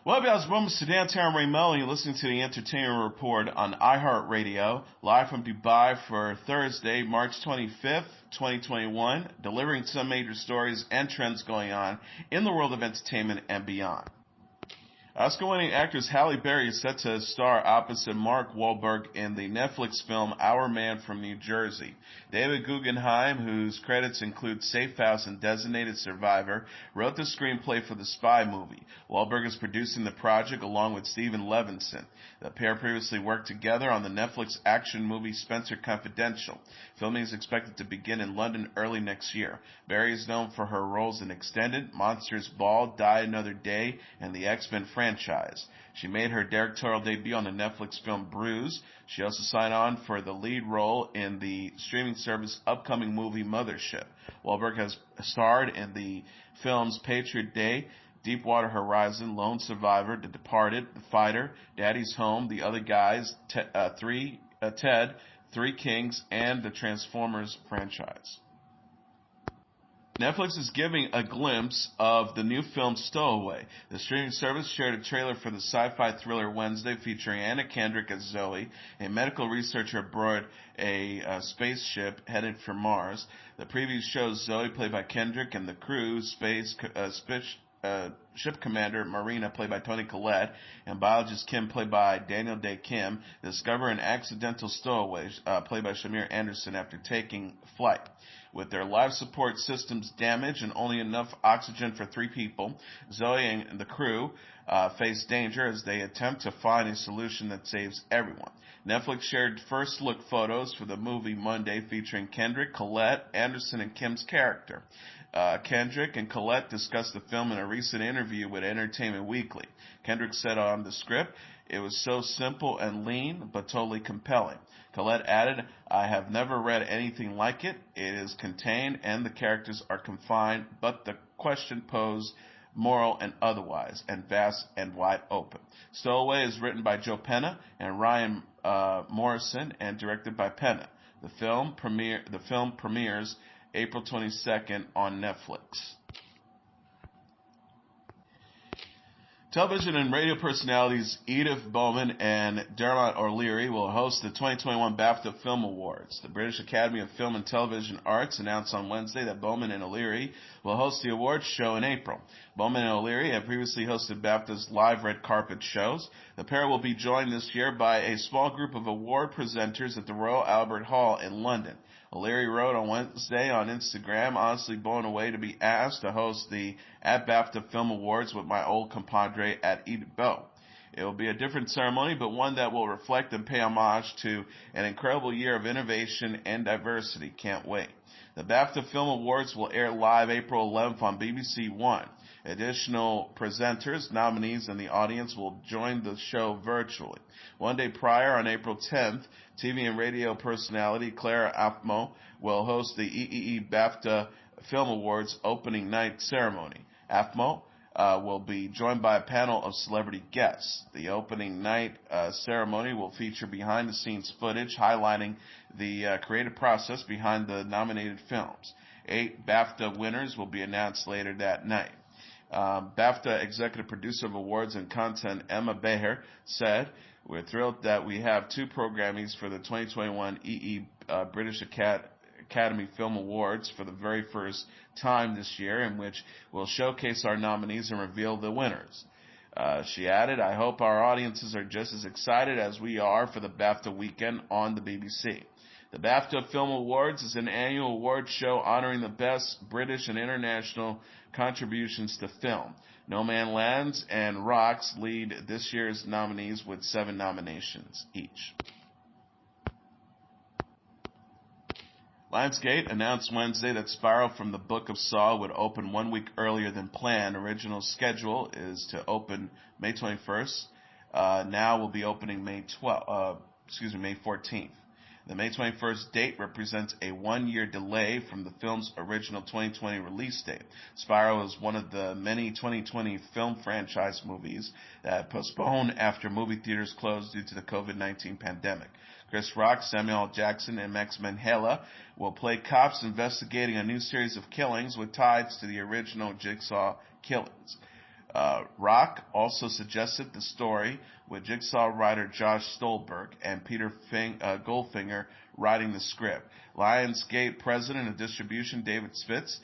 Well, I was Roman Sudan, Terran Ray Melo, and you're listening to the Entertainment Report on iHeartRadio, live from Dubai for Thursday, March 25th, 2021, delivering some major stories and trends going on in the world of entertainment and beyond. Oscar-winning actress Halle Berry is set to star opposite Mark Wahlberg in the Netflix film Our Man from New Jersey. David Guggenheim, whose credits include Safe House and Designated Survivor, wrote the screenplay for the spy movie. Wahlberg is producing the project along with Stephen Levinson. The pair previously worked together on the Netflix action movie Spencer Confidential. Filming is expected to begin in London early next year. Berry is known for her roles in Extended, Monsters Ball, Die Another Day, and the X-Men franchise. She made her directorial debut on the Netflix film Bruise. She also signed on for the lead role in the streaming service upcoming movie Mothership. Wahlberg has starred in the films Patriot Day, Deepwater Horizon, Lone Survivor, The Departed, The Fighter, Daddy's Home, The Other Guys, Ted, Three Kings, and the Transformers franchise. Netflix is giving a glimpse of the new film Stowaway. The streaming service shared a trailer for the sci-fi thriller Wednesday featuring Anna Kendrick as Zoe, a medical researcher aboard a spaceship headed for Mars. The preview shows Zoe, played by Kendrick, and the crew, ship commander Marina, played by Toni Collette, and biologist Kim, played by Daniel Day Kim, discover an accidental stowaway, played by Shamir Anderson, after taking flight. With their life support systems damaged and only enough oxygen for 3 people, Zoe and the crew face danger as they attempt to find a solution that saves everyone. Netflix shared first look photos for the movie Monday featuring Kendrick, Collette, Anderson, and Kim's character. Kendrick and Collette discussed the film in a recent interview with Entertainment Weekly. Kendrick said on the script, "It was so simple and lean, but totally compelling." Collette added, "I have never read anything like it. It is contained and the characters are confined, but the question posed, moral and otherwise, and vast and wide open." Stowaway is written by Joe Penna and Ryan Morrison and directed by Penna. The film premieres April 22nd on Netflix. Television and radio personalities Edith Bowman and Dermot O'Leary will host the 2021 BAFTA Film Awards. The British Academy of Film and Television Arts announced on Wednesday that Bowman and O'Leary will host the awards show in April. Bowman and O'Leary have previously hosted BAFTA's live red carpet shows. The pair will be joined this year by a small group of award presenters at the Royal Albert Hall in London. O'Leary wrote on Wednesday on Instagram, "Honestly blown away to be asked to host the at BAFTA Film Awards with my old compadre at Edith Bowman. It will be a different ceremony, but one that will reflect and pay homage to an incredible year of innovation and diversity. Can't wait." The BAFTA Film Awards will air live April 11th on BBC One. Additional presenters, nominees, and the audience will join the show virtually. One day prior, on April 10th, TV and radio personality Clara Afmo will host the EEE BAFTA Film Awards opening night ceremony. Afmo will be joined by a panel of celebrity guests. The opening night ceremony will feature behind-the-scenes footage highlighting the creative process behind the nominated films. 8 BAFTA winners will be announced later that night. BAFTA executive producer of awards and content Emma Beher said, "We're thrilled that we have 2 programmees for the 2021 British Academy Film Awards for the very first time this year, in which we'll showcase our nominees and reveal the winners." She added, "I hope our audiences are just as excited as we are for the BAFTA weekend on the BBC." The BAFTA Film Awards is an annual award show honoring the best British and international contributions to film. No Man Lands and Rocks lead this year's nominees with 7 nominations each. Lionsgate announced Wednesday that Spiral from the Book of Saw would open 1 week earlier than planned. Original schedule is to open May 21st. Now will be opening May 14th. The May 21st date represents a 1-year delay from the film's original 2020 release date. Spiral is one of the many 2020 film franchise movies that postponed after movie theaters closed due to the COVID-19 pandemic. Chris Rock, Samuel L. Jackson, and Max Minghella will play cops investigating a new series of killings with ties to the original Jigsaw killings. Rock also suggested the story with Jigsaw writer Josh Stolberg and Peter Goldfinger writing the script. Lionsgate president of distribution David Spitz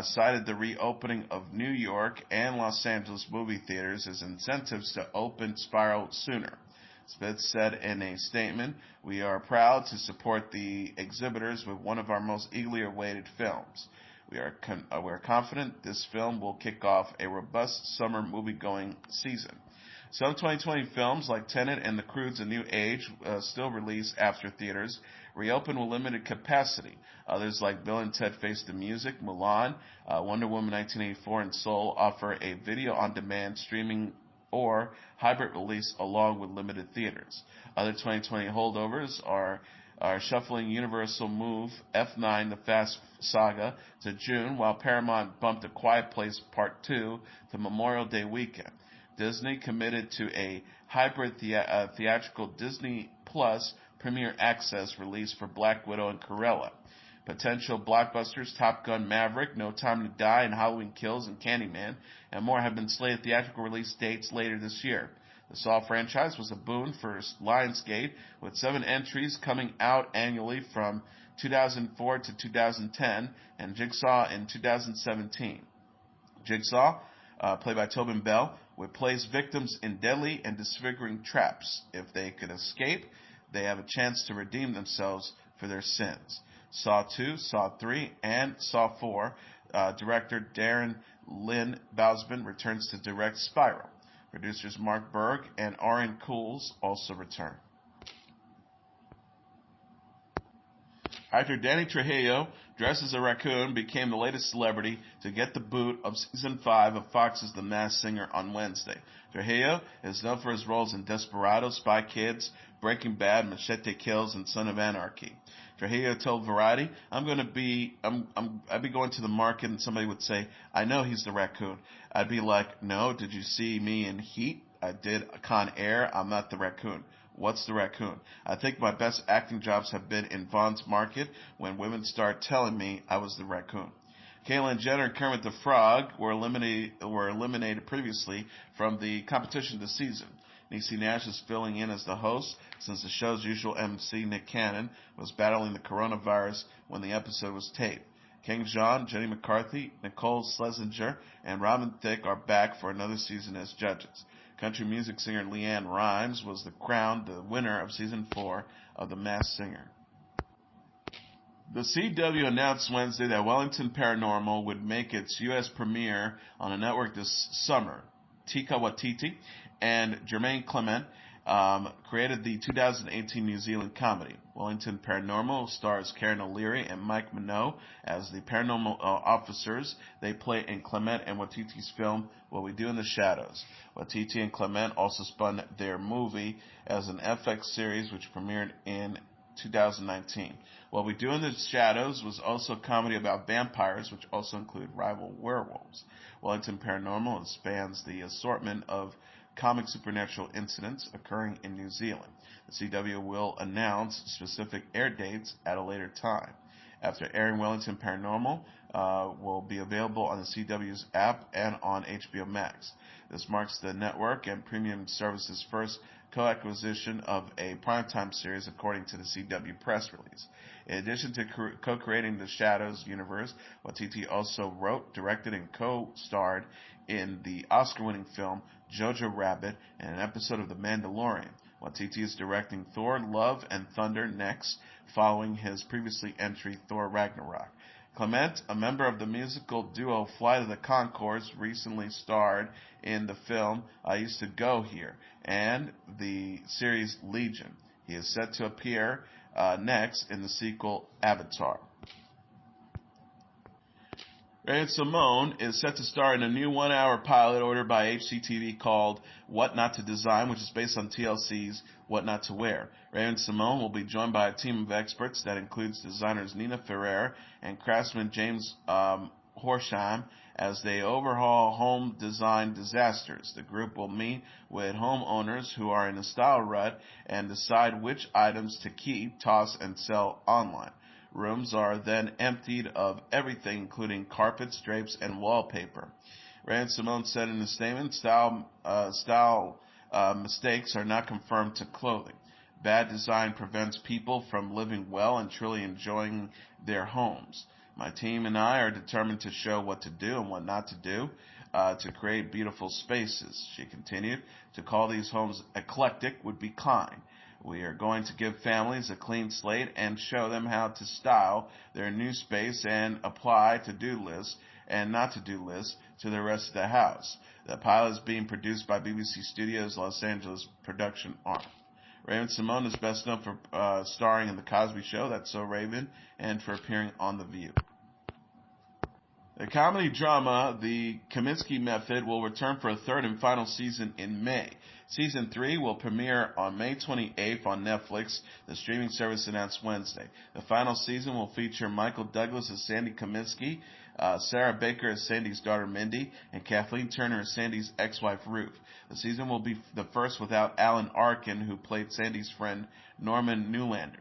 cited the reopening of New York and Los Angeles movie theaters as incentives to open Spiral sooner. Spitz said in a statement, "We are proud to support the exhibitors with one of our most eagerly awaited films. We are confident this film will kick off a robust summer movie-going season." Some 2020 films like Tenet and The Croods: A New Age still release after theaters reopen with limited capacity. Others like Bill and Ted Face the Music, Mulan, Wonder Woman 1984, and Soul offer a video-on-demand streaming or hybrid release along with limited theaters. Other 2020 holdovers are shuffling Universal move F9 The Fast Saga to June, while Paramount bumped A Quiet Place Part 2 to Memorial Day weekend. Disney committed to a hybrid theatrical Disney Plus Premier Access release for Black Widow and Cruella. Potential blockbusters Top Gun Maverick, No Time to Die, and Halloween Kills and Candyman, and more have been slated theatrical release dates later this year. The Saw franchise was a boon for Lionsgate, with 7 entries coming out annually from 2004 to 2010, and Jigsaw in 2017. Jigsaw, played by Tobin Bell, would place victims in deadly and disfiguring traps. If they could escape, they have a chance to redeem themselves for their sins. Saw 2, Saw 3, and Saw 4, director Darren Lynn Bousman returns to direct Spiral. Producers Mark Berg and Aaron Cools also return. Actor Danny Trejo, dressed as a raccoon, became the latest celebrity to get the boot of Season 5 of Fox's The Masked Singer on Wednesday. Trejo is known for his roles in Desperado, Spy Kids, Breaking Bad, Machete Kills, and Son of Anarchy. Trejo told Variety, I'd be going to the market and somebody would say, I know he's the raccoon. I'd be like, no, did you see me in Heat? I did Con Air. I'm not the raccoon. What's the raccoon? I think my best acting jobs have been in Vaughn's Market when women start telling me I was the raccoon. Caitlyn Jenner and Kermit the Frog were eliminated previously from the competition this season. Niecy Nash is filling in as the host since the show's usual MC, Nick Cannon, was battling the coronavirus when the episode was taped. King John, Jenny McCarthy, Nicole Schlesinger, and Robin Thicke are back for another season as judges. Country music singer Leanne Rimes was crowned the winner of Season 4 of The Masked Singer. The CW announced Wednesday that Wellington Paranormal would make its U.S. premiere on a network this summer. Taika Waititi and Jemaine Clement created the 2018 New Zealand comedy. Wellington Paranormal stars Dermot O'Leary and Mike Melo as the paranormal officers they play in Clement and Waititi's film What We Do in the Shadows. Waititi and Clement also spun their movie as an FX series which premiered in 2019. What We Do in the Shadows was also a comedy about vampires, which also include rival werewolves. Wellington Paranormal spans the assortment of comic supernatural incidents occurring in New Zealand. The CW will announce specific air dates at a later time. After airing, Wellington Paranormal will be available on the CW's app and on HBO Max. This marks the network and premium service's first co-acquisition of a primetime series, according to the CW press release. In addition to co-creating the Shadows universe, Waititi also wrote, directed, and co-starred in the Oscar-winning film Jojo Rabbit and an episode of The Mandalorian. Waititi is directing Thor: Love and Thunder next, following his previously entry Thor: Ragnarok. Clement, a member of the musical duo Flight of the Conchords, recently starred in the film I Used to Go Here and the series Legion. He is set to appear next in the sequel Avatar. Raven-Symoné is set to star in a new one-hour pilot ordered by HGTV called What Not to Design, which is based on TLC's What Not to Wear. Raven-Symoné will be joined by a team of experts that includes designers Nina Ferrer and craftsman James Horsheim as they overhaul home design disasters. The group will meet with homeowners who are in a style rut and decide which items to keep, toss, and sell online. Rooms are then emptied of everything, including carpets, drapes, and wallpaper. Raven-Symoné said in a statement, style mistakes are not confined to clothing. Bad design prevents people from living well and truly enjoying their homes. My team and I are determined to show what to do and what not to do to create beautiful spaces. She continued, to call these homes eclectic would be kind. We are going to give families a clean slate and show them how to style their new space and apply to-do lists and not to-do lists to the rest of the house. The pilot is being produced by BBC Studios' Los Angeles production arm. Raven-Symoné is best known for starring in The Cosby Show, That's So Raven, and for appearing on The View. The comedy drama, The Kominsky Method, will return for a third and final season in May. Season 3 will premiere on May 28th on Netflix, the streaming service announced Wednesday. The final season will feature Michael Douglas as Sandy Kominsky, Sarah Baker as Sandy's daughter Mindy, and Kathleen Turner as Sandy's ex-wife Ruth. The season will be the first without Alan Arkin, who played Sandy's friend Norman Newlander.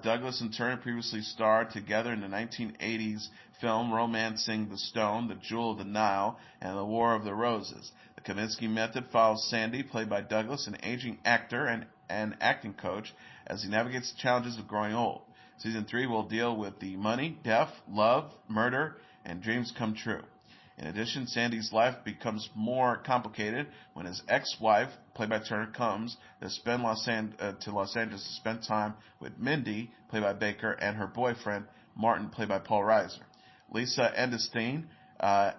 Douglas and Turner previously starred together in the 1980s film Romancing the Stone, The Jewel of the Nile, and The War of the Roses. The Kominsky Method follows Sandy, played by Douglas, an aging actor and acting coach, as he navigates the challenges of growing old. Season 3 will deal with the money, death, love, murder, and dreams come true. In addition, Sandy's life becomes more complicated when his ex-wife, played by Turner, comes to Los Angeles to spend time with Mindy, played by Baker, and her boyfriend, Martin, played by Paul Reiser. Lisa Endestein,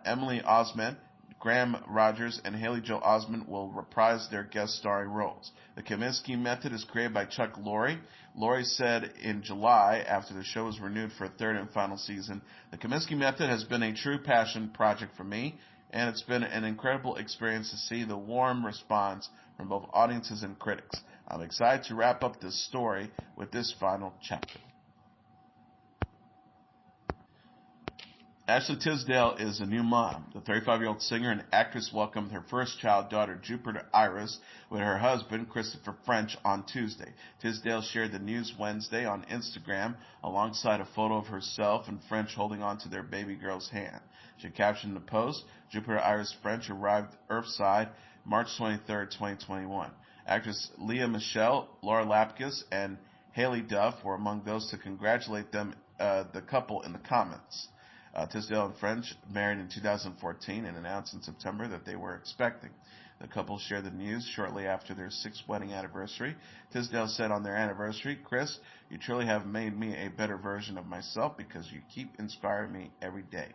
Emily Osment, Graham Rogers, and Haley Joel Osment will reprise their guest starring roles. The Kominsky Method is created by Chuck Lorre. Lorre said in July, after the show was renewed for a third and final season, the Kominsky Method has been a true passion project for me, and it's been an incredible experience to see the warm response from both audiences and critics. I'm excited to wrap up this story with this final chapter. Ashley Tisdale is a new mom. The 35-year-old singer and actress welcomed her first child, daughter Jupiter Iris, with her husband, Christopher French, on Tuesday. Tisdale shared the news Wednesday on Instagram alongside a photo of herself and French holding onto their baby girl's hand. She captioned the post, Jupiter Iris French arrived Earthside March 23, 2021. Actress Leah Michelle, Laura Lapkus, and Haley Duff were among those to congratulate them, the couple, in the comments. Tisdale and French married in 2014 and announced in September that they were expecting. The couple shared the news shortly after their 6th wedding anniversary. Tisdale said on their anniversary, Chris, you truly have made me a better version of myself because you keep inspiring me every day.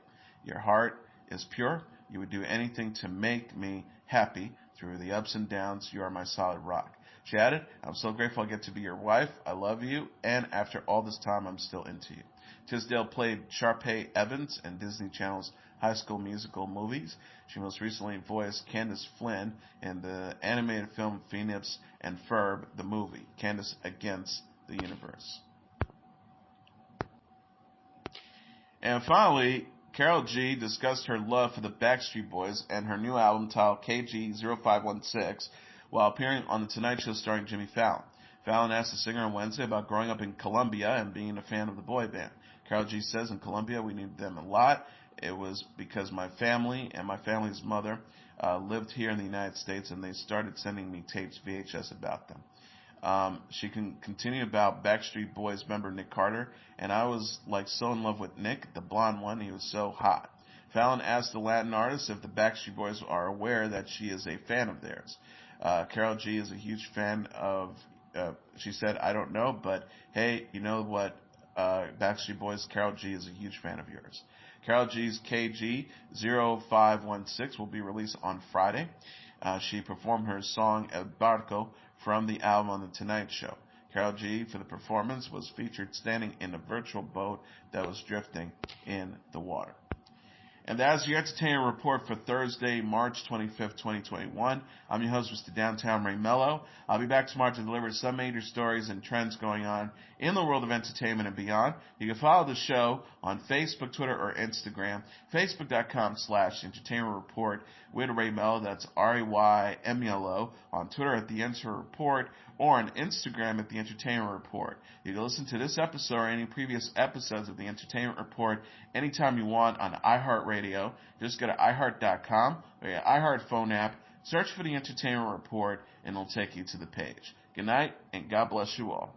Your heart is pure. You would do anything to make me happy. Through the ups and downs, you are my solid rock. She added, I'm so grateful I get to be your wife. I love you, and after all this time, I'm still into you. Tisdale played Sharpay Evans in Disney Channel's High School Musical movies. She most recently voiced Candace Flynn in the animated film Phineas and Ferb, the movie, Candace Against the Universe. And finally, Karol G discussed her love for the Backstreet Boys and her new album titled KG0516 while appearing on The Tonight Show starring Jimmy Fallon. Fallon asked the singer on Wednesday about growing up in Colombia and being a fan of the boy band. Karol G says, in Colombia, we needed them a lot. It was because my family and my family's mother lived here in the United States, and they started sending me tapes, VHS, about them. She can continue about Backstreet Boys member Nick Carter, and I was like so in love with Nick, the blonde one. He was so hot. Fallon asked the Latin artist if the Backstreet Boys are aware that she is a fan of theirs. Karol G is a huge fan of, she said, I don't know, but hey, you know what, Backstreet Boys, Karol G is a huge fan of yours. Karol G's KG0516 will be released on Friday. She performed her song El Barco from the album on The Tonight Show. Karol G, for the performance, was featured standing in a virtual boat that was drifting in the water. And that's your entertainment report for Thursday, March 25th, 2021. I'm your host, Mr. Downtown Ray Melo. I'll be back tomorrow to deliver some major stories and trends going on in the world of entertainment and beyond. You can follow the show on Facebook, Twitter, or Instagram. Facebook.com/Entertainment Report with Ray Melo. That's RAYMELO. On Twitter at The Entertainment Report, or on Instagram at The Entertainment Report. You can listen to this episode or any previous episodes of The Entertainment Report anytime you want on iHeartRadio, Radio. Just go to iHeart.com or your iHeart phone app, search for the Entertainment Report, and it'll take you to the page. Good night, and God bless you all.